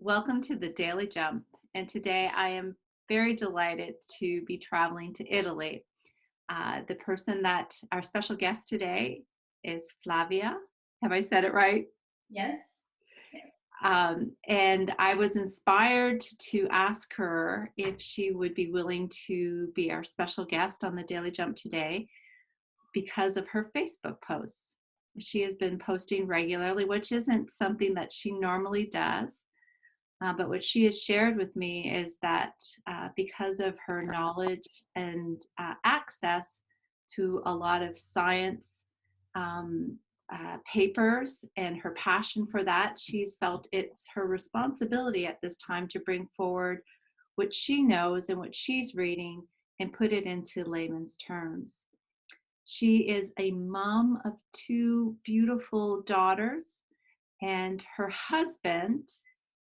Welcome to the Daily Jump. And today I am very delighted to be traveling to Italy. The person that our special guest today is Flavia. Have I said it right? Yes. Yes. And I was inspired to ask her if she would be willing to be our special guest on the Daily Jump today because of her Facebook posts. She has been posting regularly, which isn't something that she normally does. But what she has shared with me is that because of her knowledge and access to a lot of science um, papers and her passion for that, she's felt it's her responsibility at this time to bring forward what she knows and what she's reading and put it into layman's terms. She is a mom of two beautiful daughters, and her husband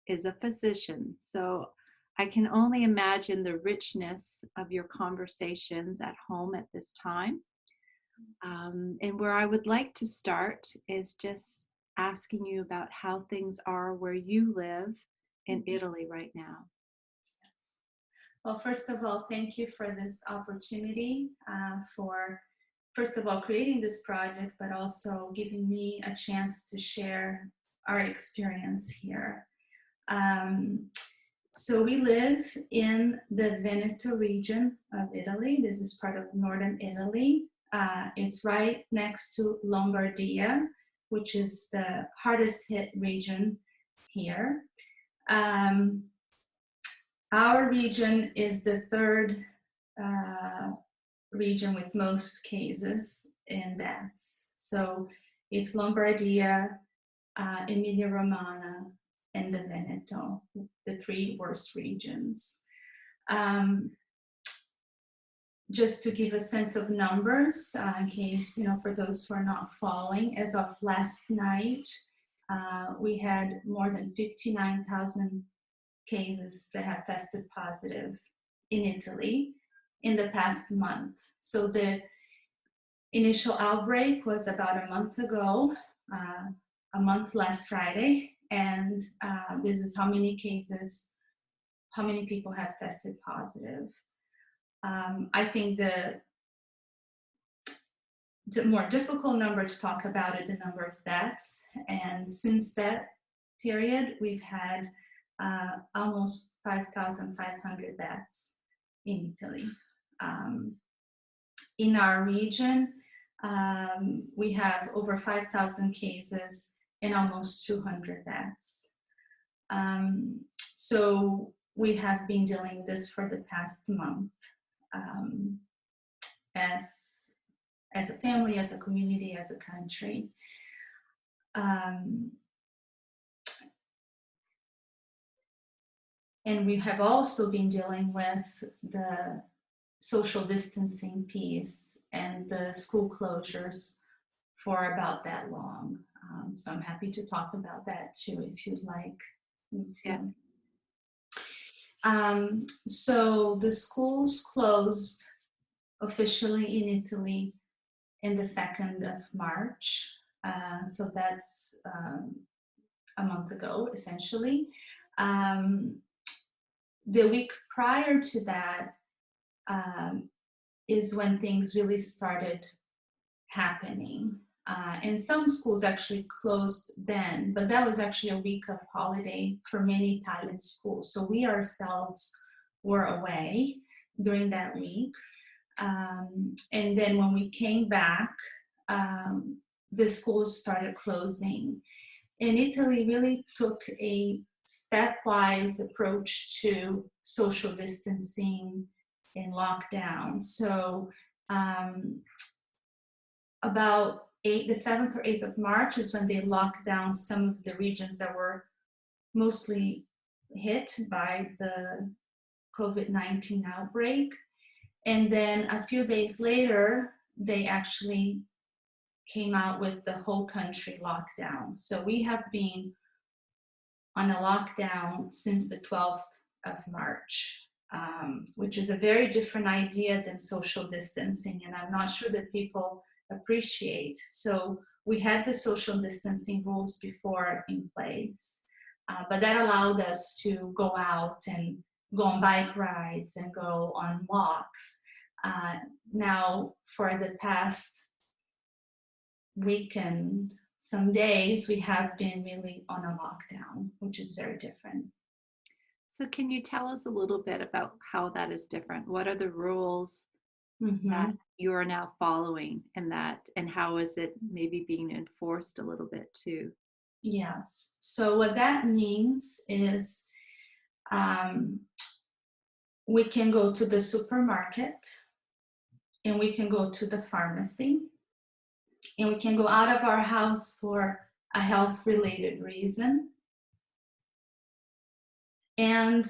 is a physician. So I can only imagine the richness of your conversations at home at this time. And where I would like to start is just asking you about how things are where you live in Mhm. Italy right now. Well, first of all, thank you for this opportunity for, first of all, creating this project, but also giving me a chance to share our experience here. Um, so we live in the Veneto region of Italy. This is part of northern Italy. It's right next to Lombardia, which is the hardest hit region here. Um, Our region is the third uh, region with most cases and deaths. So it's Lombardia, Emilia-Romagna, and the Veneto, the three worst regions. Um, just to give a sense of numbers, in case, for those who are not following, as of last night, we had more than 59,000 cases that have tested positive in Italy in the past month. So the initial outbreak was about a month ago, a month last Friday, and this is how many cases, how many people have tested positive. I think the more difficult number to talk about is the number of deaths, and since that period, we've had almost 5,500 deaths in Italy. In our region, we have over 5,000 cases and almost 200 deaths. So we have been dealing with this for the past month um, as a family, as a community, as a country. And we have also been dealing with the social distancing piece and the school closures for about that long. So I'm happy to talk about that too, if you'd like me Yeah. to. So the schools closed officially in Italy in the 2nd of March. So that's a month ago, essentially. The week prior to that is when things really started happening. And some schools actually closed then, but that was actually a week of holiday for many Italian schools. So we ourselves were away during that week. And then when we came back, the schools started closing. And Italy really took a stepwise approach to social distancing and lockdown. So about the 7th or 8th of March is when they locked down some of the regions that were mostly hit by the COVID-19 outbreak. And then a few days later, they actually came out with the whole country lockdown. So we have been on a lockdown since the 12th of March, which is a very different idea than social distancing. And I'm not sure that people appreciate. So we had the social distancing rules before in place. But that allowed us to go out and go on bike rides and go on walks. Uh, Now, for the past weekend, some days, we have been really on a lockdown, which is very different. So can you tell us a little bit about how that is different? What are the rules that Hmm. you are now following, and how is it maybe being enforced a little bit too? Yes. So what that means is um, we can go to the supermarket and we can go to the pharmacy and we can go out of our house for a health related reason. And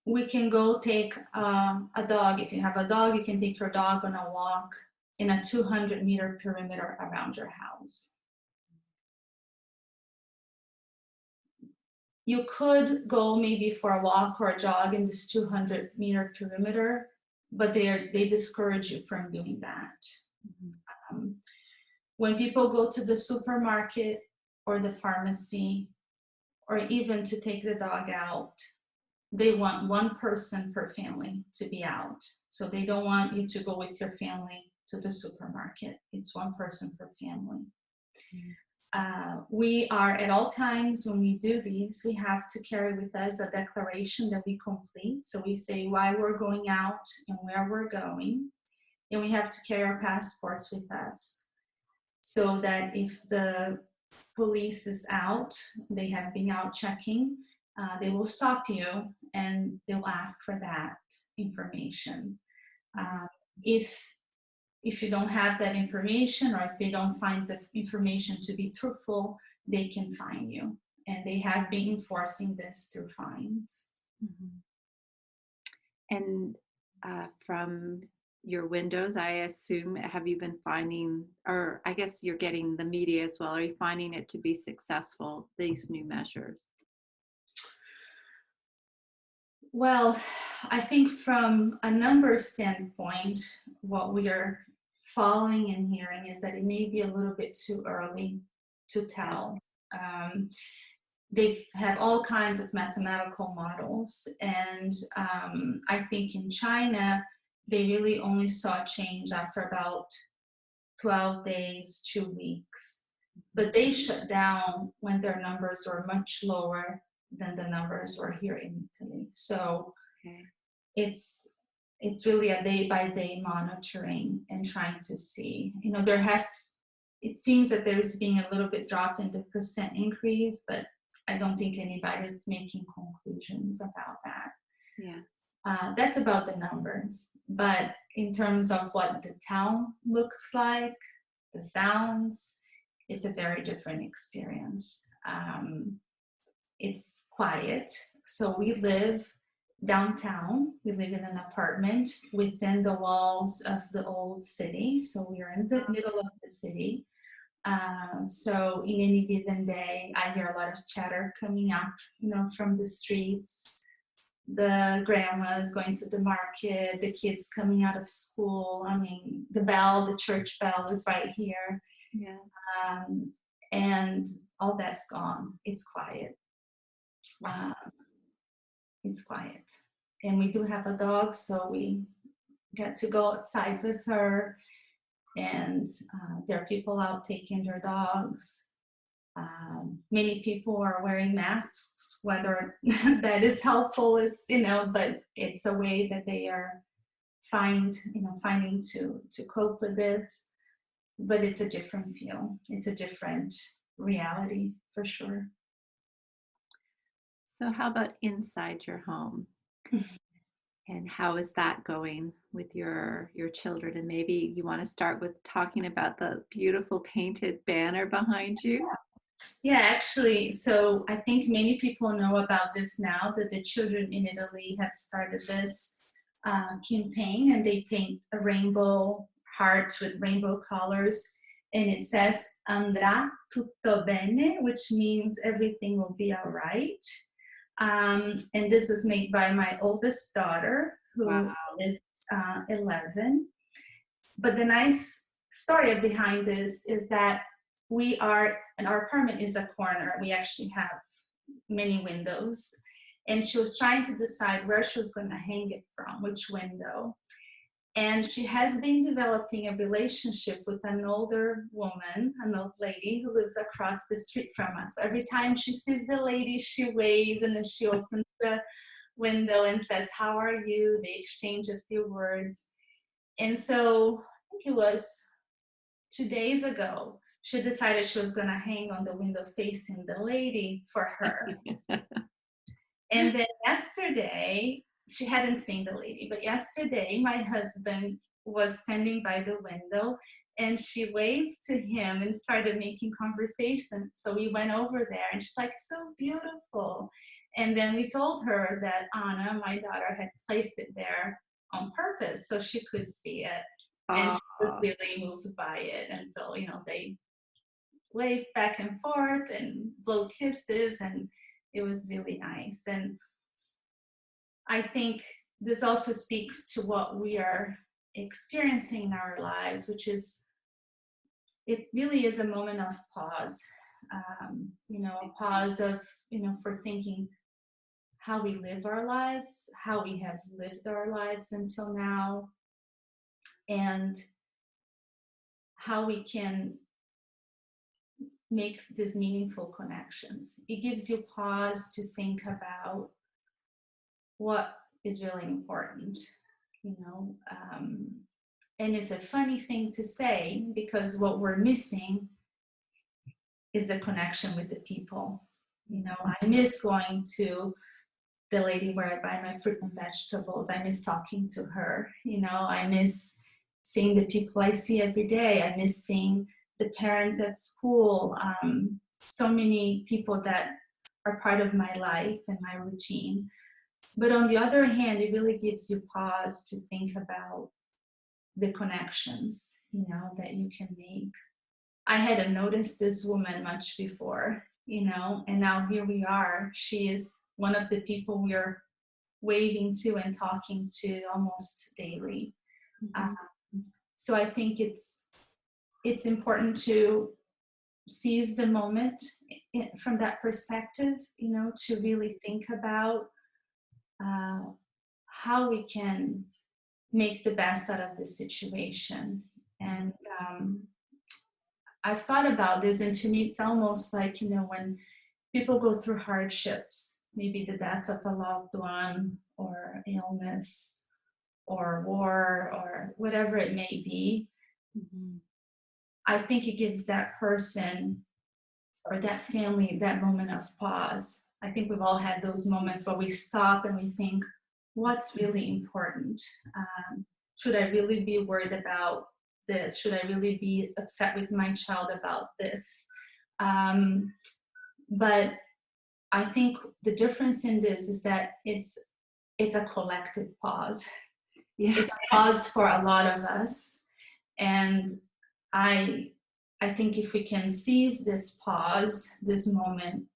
we can go take a dog. If you have a dog, you can take your dog on a walk in a 200-meter perimeter around your house. You could go maybe for a walk or a jog in this 200-meter perimeter, but they discourage you from doing that. Mhm. Um, when people go to the supermarket or the pharmacy, or even to take the dog out, they want one person per family to be out. So they don't want you to go with your family to the supermarket. It's one person per family. Mhm. We are at all times when we do these, we have to carry with us a declaration that we complete. So we say why we're going out and where we're going. And we have to carry our passports with us so that if the police is out, they have been out checking, they will stop you and they'll ask for that information. Mhm. Uh, if if you don't have that information, or if they don't find the information to be truthful, they can fine you. And they have been enforcing this through fines. Mhm. And from your windows, I assume, have you been finding, or I guess you're getting the media as well, are you finding it to be successful, these new measures? Well, I think from a numbers standpoint, what we are following and hearing is that it may be a little bit too early to Yeah. tell. Um, they have all kinds of mathematical models, and I think in China, they really only saw change after about 12 days, 2 weeks. But they shut down when their numbers were much lower than the numbers were here in Italy. So Okay. it's it's really a day by day monitoring and trying to see. There has it seems that there is being a little bit dropped in the percent increase, but I don't think anybody's making conclusions about that. Yeah. That's about the numbers. But in terms of what the town looks like, the sounds, it's a very different experience. It's quiet. So we live downtown. We live in an apartment within the walls of the old city. So we are in the middle of the city. So in any given day, I hear a lot of chatter coming up, from the streets. The grandmas going to the market, the kids coming out of school. I mean, the church bell is right here. Yeah. Um, and all that's gone. It's quiet. Wow. Uh, it's quiet. And we do have a dog, so we get to go outside with her. And there are people out taking their dogs. Many people are wearing masks, whether that is helpful but it's a way that they are finding to cope with this. But it's a different feel. It's a different reality for sure. So how about inside your home? And how is that going with your children? And maybe you want to start with talking about the beautiful painted banner behind you. Yeah, actually, so I think many people know about this now, that the children in Italy have started this campaign, and they paint a rainbow hearts with rainbow colors, and it says "Andrà tutto bene," which means everything will be all right. And this was made by my oldest daughter, who Wow. is 11. But the nice story behind this is that and our apartment is a corner. We actually have many windows, and she was trying to decide where she was going to hang it from, which window. And she has been developing a relationship with an older woman, an old lady who lives across the street from us. Every time she sees the lady, she waves, and then she opens the window and says, "How are you?" They exchange a few words. And so I think it was 2 days ago, she decided she was going to hang on the window facing the lady for her. And then yesterday, she hadn't seen the lady, but yesterday my husband was standing by the window and she waved to him and started making conversation. So we went over there and she's like, "So beautiful." And then we told her that Anna, my daughter, had placed it there on purpose so she could see it. And she was Oh, really moved by it. And so, they waved back and forth and blow kisses, and it was really nice. And I think this also speaks to what we are experiencing in our lives, which is it really is a moment of pause. A pause of, for thinking how we live our lives, how we have lived our lives until now, and how we can make these meaningful connections. It gives you pause to think about what is really important, you know. And it's a funny thing to say because what we're missing is the connection with the people. I miss going to the lady where I buy my fruit and vegetables. I miss talking to her. I miss seeing the people I see every day. I miss seeing the parents at school. So many people that are part of my life and my routine. But on the other hand, it really gives you pause to think about the connections, that you can make. I hadn't noticed this woman much before, and now here we are. She is one of the people we are waving to and talking to almost daily. mhm. So I think it's important to seize the moment from that perspective, to really think about uh, how we can make the best out of the situation. And I've thought about this, and to me, it's almost like, when people go through hardships, maybe the death of a loved one, or illness, or war, or whatever it may be, Mhm. I think it gives that person or that family that moment of pause. I think we've all had those moments where we stop and we think, what's really important? Should I really be worried about this? Should I really be upset with my child about this? But I think the difference in this is that it's a collective pause. Yeah. It's a pause for a lot of us, and I I think if we can seize this pause, this moment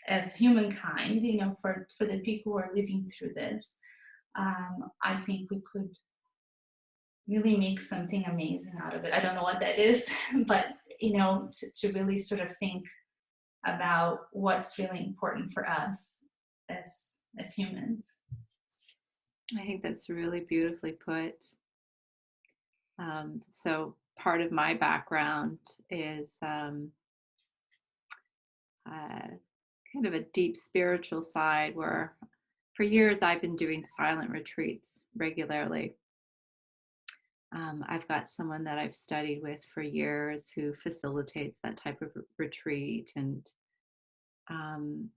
as humankind, for the people who are living through this, I think we could really make something amazing out of it. I don't know what that is, but to really sort of think about what's really important for us as humans. I think that's really beautifully put. So part of my background is uh, kind of a deep spiritual side where for years I've been doing silent retreats regularly. I've got someone that I've studied with for years who facilitates that type of retreat. And um,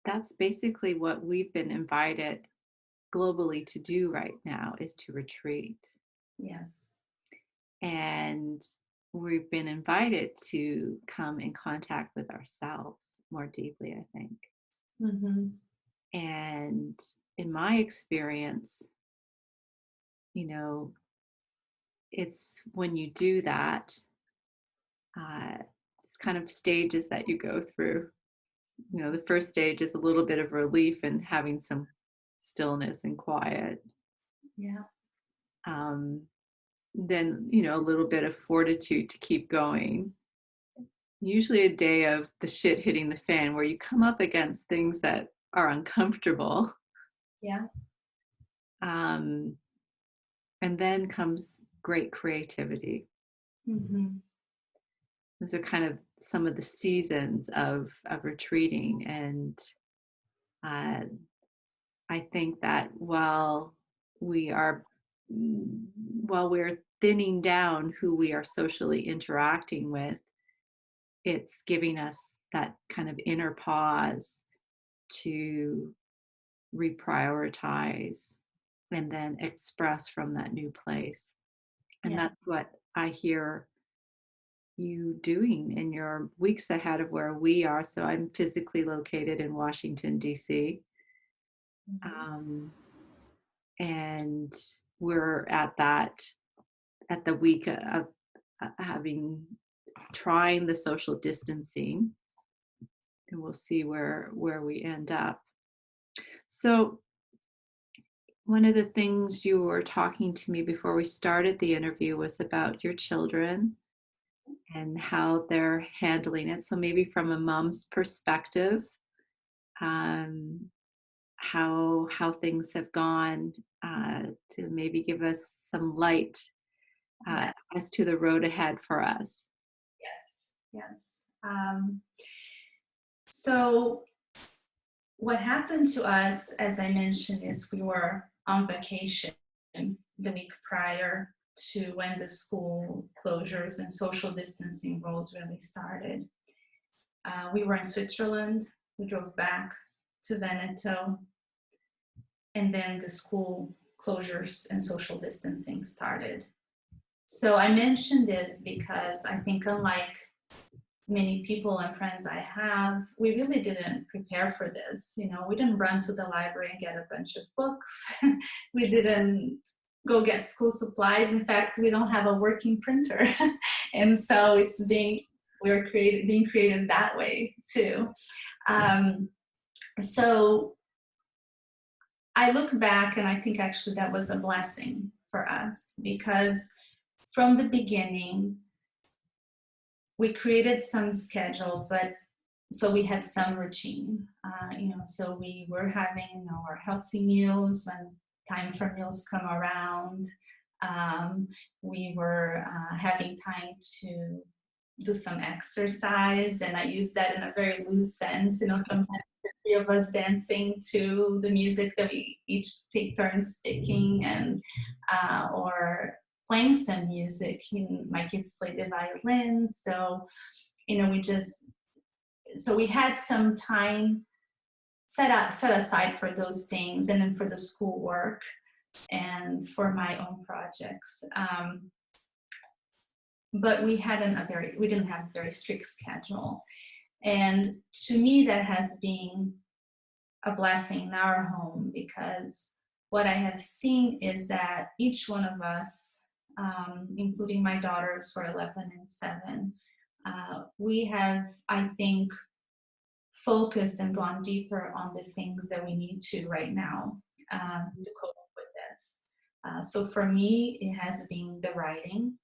that's basically what we've been invited globally to do right now is to retreat. Yes. And we've been invited to come in contact with ourselves more deeply, I think. Mm-hmm. And in my experience, you know, it's when you do that, uh, it's kind of stages that you go through. The first stage is a little bit of relief and having some stillness and quiet. Yeah. Um, then, a little bit of fortitude to keep going. usually a day of the shit hitting the fan where you come up against things that are uncomfortable. Yeah. Um, and then comes great creativity. Hmm. Those are kind of some of the seasons of retreating. And uh, I think that we are, while we're thinning down who we are socially interacting with, it's giving us that kind of inner pause to reprioritize and then express from that new place. And Yeah. that's what I hear you doing in your weeks ahead of where we are. So I'm physically located in Washington, D.C. Hmm. Um, and we're at the week of having trying the social distancing, and we'll see where we end up. So one of the things you were talking to me before we started the interview was about your children and how they're handling it. So maybe from a mom's perspective, um, how things have gone, to maybe give us some light Yeah. as to the road ahead for us. Yes. Yes. So what happened to us, as I mentioned, is we were on vacation the week prior to when the school closures and social distancing rules really started. We were in Switzerland. We drove back to Veneto, and then the school closures and social distancing started. So I mentioned this because I think, unlike many people and friends I have, we really didn't prepare for this. You know, we didn't run to the library and get a bunch of books. We didn't go get school supplies. In fact, we don't have a working printer. And so being created that way too. Um, so I look back and I think actually that was a blessing for us, because from the beginning, we created some schedule, but so we had some routine, so we were having, our healthy meals when time for meals come around. Um, we were having time to do some exercise, and I use that in a very loose sense. Sometimes the three of us dancing to the music that we each take turns picking, and or playing some music. My kids play the violin, so we had some time set aside for those things, and then for the schoolwork and for my own projects. But we didn't have a very strict schedule, and to me that has been a blessing in our home, because what I have seen is that each one of us, including my daughters who are 11 and 7, we have, I think, focused and gone deeper on the things that we need to right now, to cope with this. So for me, it has been the writing.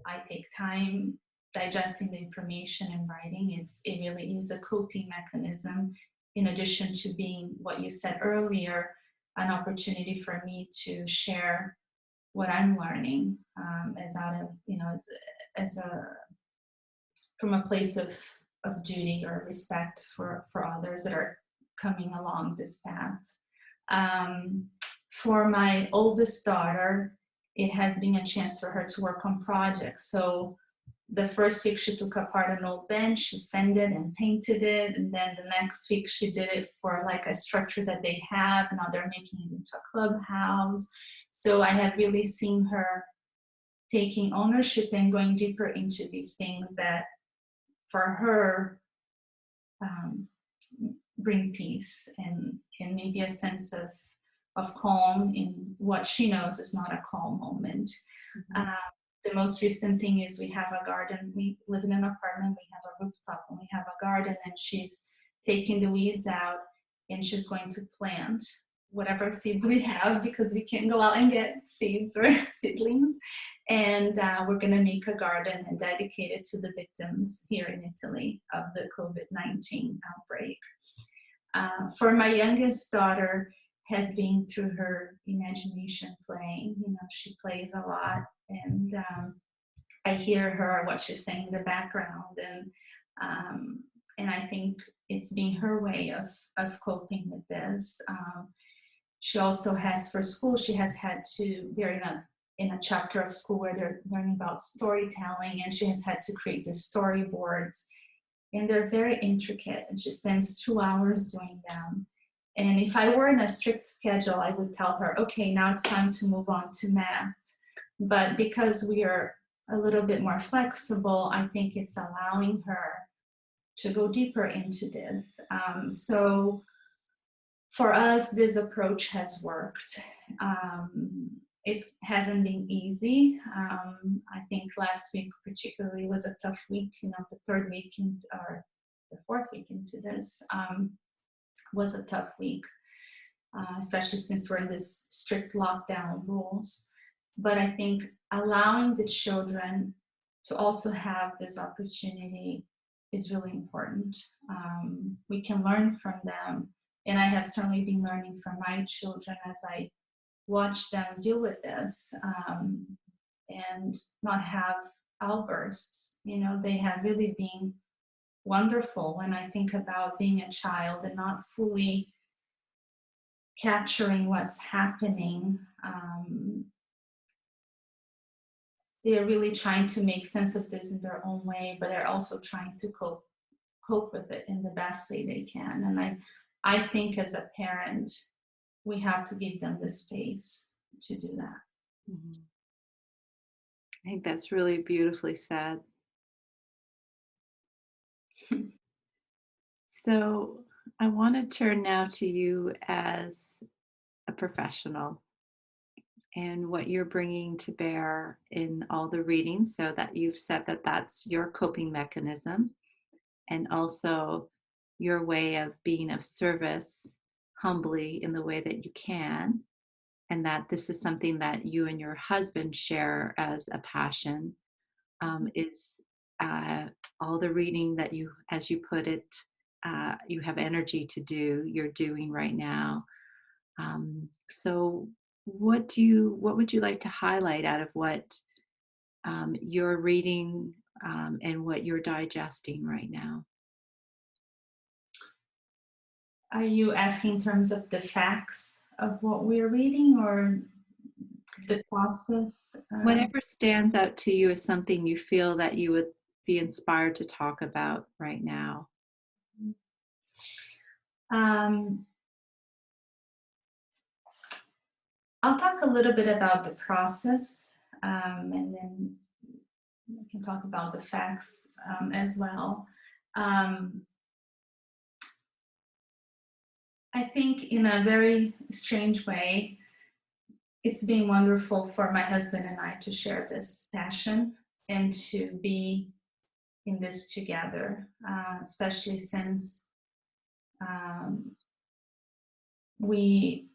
I take time digesting the information and writing. It really is a coping mechanism, in addition to being, what you said earlier, an opportunity for me to share what I'm learning, as out of, as a from a place of duty or respect for others that are coming along this path. Um, for my oldest daughter, it has been a chance for her to work on projects. So the first week she took apart an old bench, she sanded and painted it, and then the next week she did it for like a structure that they have. Now they're making it into a clubhouse. So I have really seen her taking ownership and going deeper into these things that for her, um, bring peace and maybe a sense of calm in what she knows is not a calm moment. Mhm. The most recent thing is we have a garden. We live in an apartment, we have a rooftop, and we have a garden, and she's taking the weeds out and she's going to plant whatever seeds we have, because we can't go out and get seeds or seedlings. And we're going to make a garden and dedicate it to the victims here in Italy of the COVID-19 outbreak. For my youngest daughter, has been through her imagination playing. You know, she plays a lot, and I hear her, what she's saying in the background, and I think it's been her way of coping with this. She also has, for school, she has had to, they're in a chapter of school where they're learning about storytelling, and she has had to create the storyboards, and they're very intricate, and she spends 2 hours doing them. And if I were in a strict schedule, I would tell her, okay, now it's time to move on to math. But because we are a little bit more flexible, I think it's allowing her to go deeper into this. So for us, this approach has worked. It hasn't been easy. I think last week particularly was a tough week. You know, the third week or the fourth week into this was a tough week, especially since we're in this strict lockdown rules. But I think allowing the children to also have this opportunity is really important. We can learn from them, and I have certainly been learning from my children as I watch them deal with this, and not have outbursts. You know, they have really been wonderful when I think about being a child and not fully capturing what's happening. They're really trying to make sense of this in their own way, but they're also trying to cope with it in the best way they can. And I think as a parent, we have to give them the space to do that. Mm-hmm. I think that's really beautifully said. So I want to turn now to you as a professional and what you're bringing to bear in all the readings, so that you've said that that's your coping mechanism, and also your way of being of service humbly in the way that you can, and that this is something that you and your husband share as a passion, is all the reading that you, as you put it, you have energy to do, you're doing right now. So what would you like to highlight out of what you're reading, and what you're digesting right now? Are you asking in terms of the facts of what we're reading, or the process? Whatever stands out to you as something you feel that you would be inspired to talk about right now. I'll talk a little bit about the process, and then we can talk about the facts as well. I think in a very strange way, it's been wonderful for my husband and I to share this passion and to be in this together, especially since we're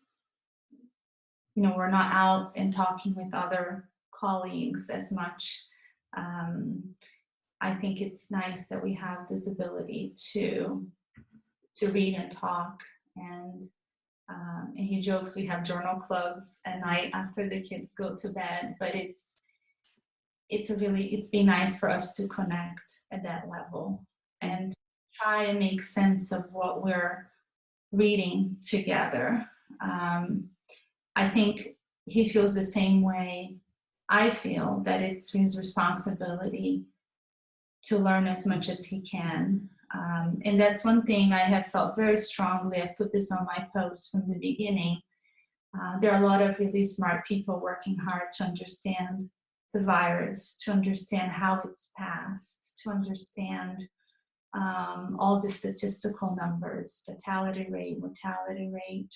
not out and talking with other colleagues as much. I think it's nice that we have this ability to read and talk, and he jokes we have journal clubs at night after the kids go to bed, but it's been nice for us to connect at that level and try and make sense of what we're reading together. I think he feels the same way I feel, that it's his responsibility to learn as much as he can. And that's one thing I have felt very strongly. I've put this on my post from the beginning. There are a lot of really smart people working hard to understand the virus, to understand how it's passed, to understand all the statistical numbers, fatality rate, mortality rate.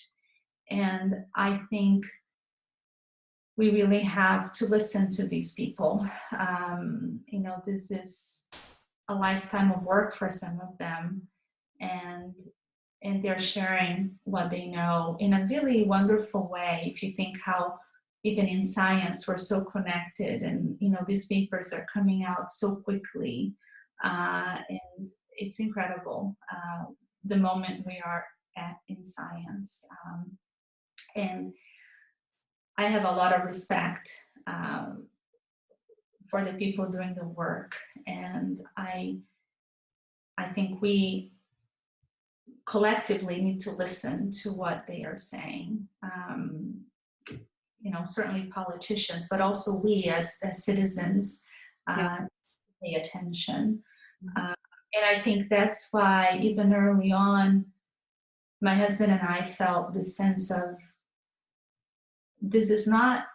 And I think we really have to listen to these people. This is a lifetime of work for some of them. And and they're sharing what they know in a really wonderful way. If you think how even in science we're so connected, and these papers are coming out so quickly, and it's incredible the moment we are at in science. And I have a lot of respect for the people doing the work, and I think we collectively need to listen to what they are saying. Certainly politicians, but also we as citizens Yeah. pay attention. Mhm. And I think that's why even early on, my husband and I felt this sense of this is not,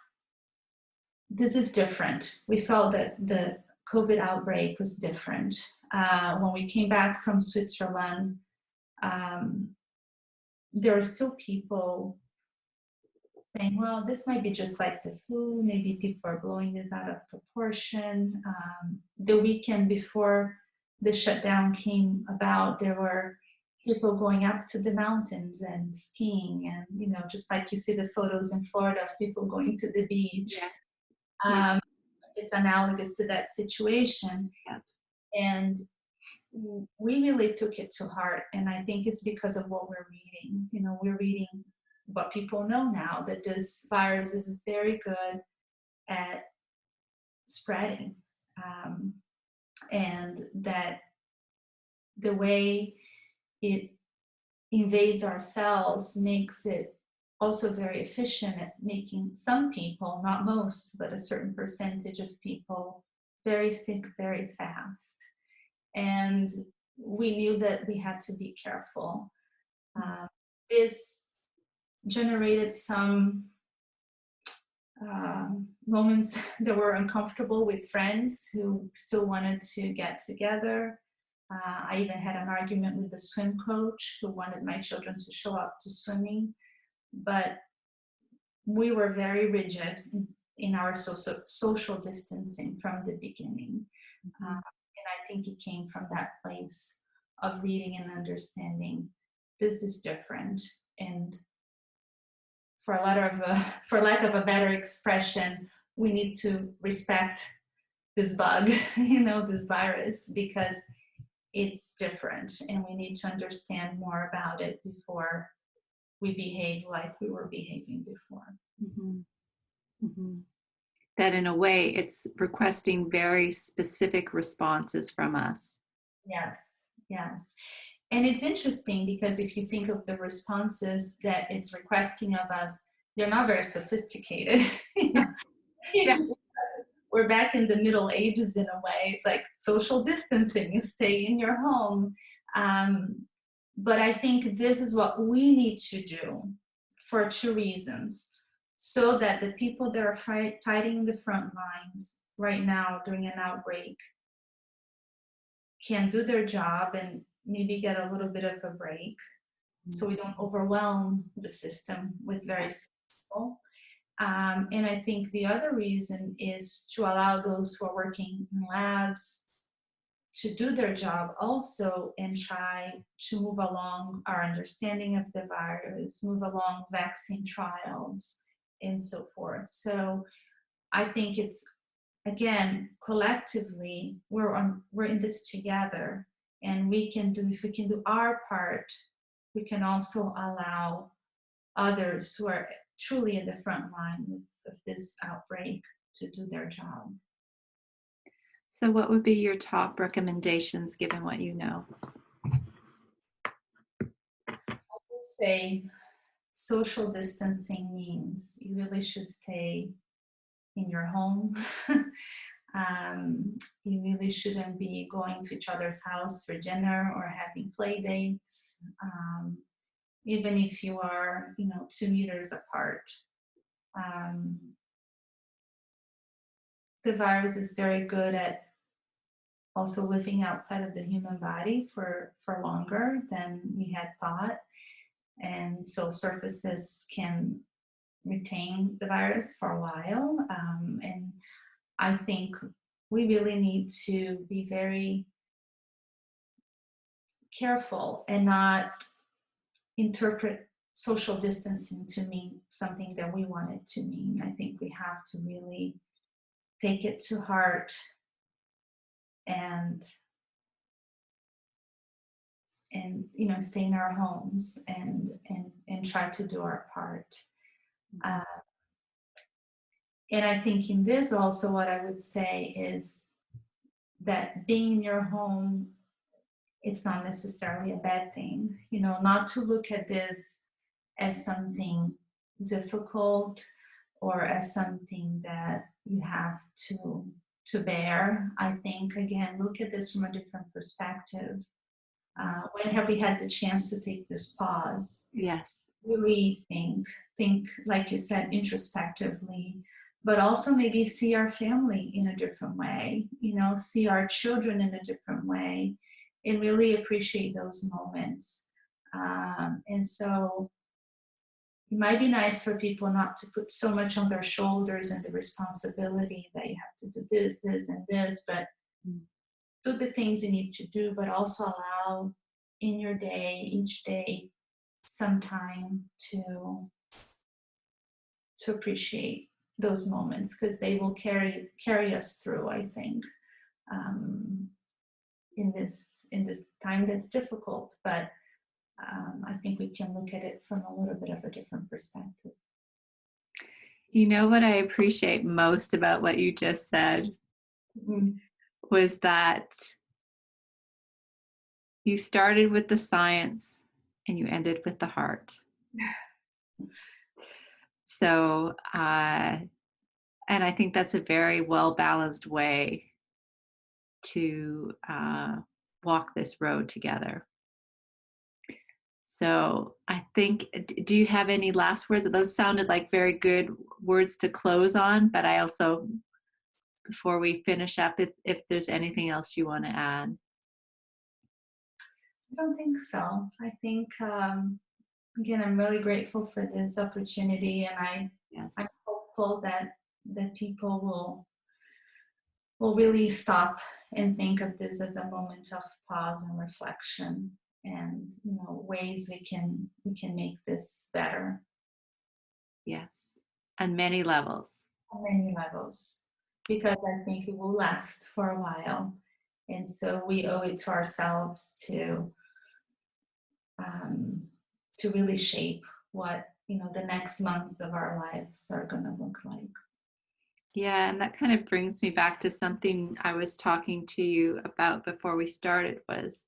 this is different. We felt that the COVID outbreak was different. When we came back from Switzerland, um, there were still people saying, well, this might be just like the flu. Maybe people are blowing this out of proportion. The weekend before the shutdown came about, there were people going up to the mountains and skiing, and just like you see the photos in Florida of people going to the beach. Yeah. Yeah. Um, it's analogous to that situation. Yeah. And we really took it to heart. And I think it's because of what we're reading. We're reading what people know now, that this virus is very good at spreading. And that the way it invades our cells makes it also very efficient at making some people, not most, but a certain percentage of people, very sick very fast. And we knew that we had to be careful. This generated some moments that were uncomfortable with friends who still wanted to get together. I even had an argument with the swim coach who wanted my children to show up to swimming, but we were very rigid in our social distancing from the beginning. And I think it came from that place of reading and understanding this is different. And for lack of a better expression, we need to respect this bug, this virus, because it's different, and we need to understand more about it before we behave like we were behaving before. Mhm. Mhm. That in a way, it's requesting very specific responses from us. Yes, yes. And it's interesting because if you think of the responses that it's requesting of us, they're not very sophisticated. Yeah. Yeah. We're back in the Middle Ages in a way. It's like social distancing, you stay in your home. But I think this is what we need to do for two reasons. So that the people that are fighting in the front lines right now during an outbreak can do their job and maybe get a little bit of a break, so we don't overwhelm the system with very sick people. And I think the other reason is to allow those who are working in labs to do their job also and try to move along our understanding of the virus, move along vaccine trials, and so forth. So I think it's, again, collectively, we're in this together, and if we can do our part, we can also allow others who are truly in the front line of this outbreak to do their job. So, what would be your top recommendations given what you know? I would say social distancing means you really should stay in your home. You really shouldn't be going to each other's house for dinner or having play dates, even if you are, 2 meters apart. Um, the virus is very good at also living outside of the human body for longer than we had thought. And so surfaces can retain the virus for a while. And I think we really need to be very careful and not interpret social distancing to mean something that we want it to mean. I think we have to really take it to heart and stay in our homes and try to do our part. Uh, and I think in this also, what I would say is that being in your home, it's not necessarily a bad thing. Not to look at this as something difficult or as something that you have to bear. I think, again, look at this from a different perspective. When have we had the chance to take this pause? Yes. Really think, like you said, introspectively, but also maybe see our family in a different way, see our children in a different way, and really appreciate those moments. And so it might be nice for people not to put so much on their shoulders and the responsibility that you have to do this, and this, but do the things you need to do, but also allow in your day, each day, some time to appreciate those moments, because they will carry us through, I think, in this time that's difficult. But I think we can look at it from a little bit of a different perspective. You know what I appreciate most about what you just said Mhm. was that you started with the science and you ended with the heart. So, and I think that's a very well balanced way to walk this road together. So, I think, do you have any last words? Those sounded like very good words to close on, but I also, before we finish up, if there's anything else you want to add. I don't think so. I think, again, I'm really grateful for this opportunity, and Yes. I'm hopeful that people will really stop and think of this as a moment of pause and reflection, and ways we can make this better Yes. On many levels. on many levels, because I think it will last for a while, and so we owe it to ourselves um, to really shape what the next months of our lives are going to look like. Yeah, and that kind of brings me back to something I was talking to you about before we started, was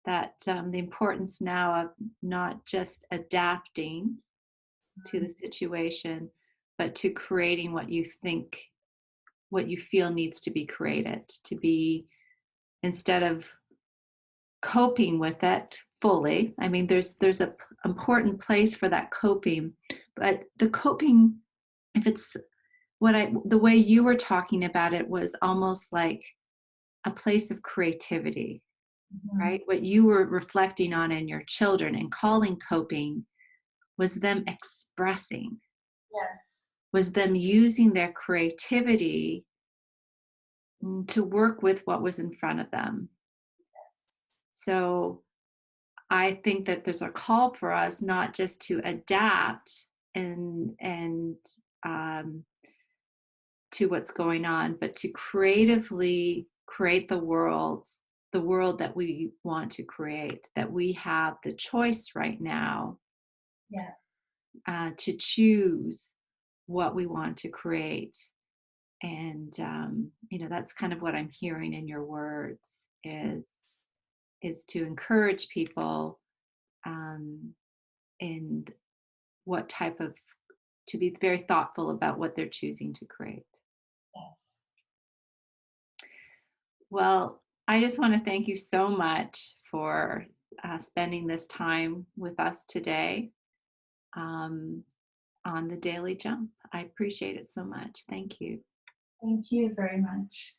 that the importance now of not just adapting to the situation, but to creating what you feel needs to be created, to be, instead of coping with it fully. I mean, there's a important place for that coping, but the coping, if it's the way you were talking about it, was almost like a place of creativity, Mhm. right? What you were reflecting on in your children and calling coping was them expressing, Yes. was them using their creativity to work with what was in front of them. Yes. So I think that there's a call for us not just to adapt and um, to what's going on, but to creatively create the world that we want to create, that we have the choice right now Yeah. to choose what we want to create. And that's kind of what I'm hearing in your words, is to encourage people um, in what type of, to be very thoughtful about what they're choosing to create. Yes. Well, I just want to thank you so much for spending this time with us today um, on the Daily Jump. I appreciate it so much. Thank you. Thank you very much.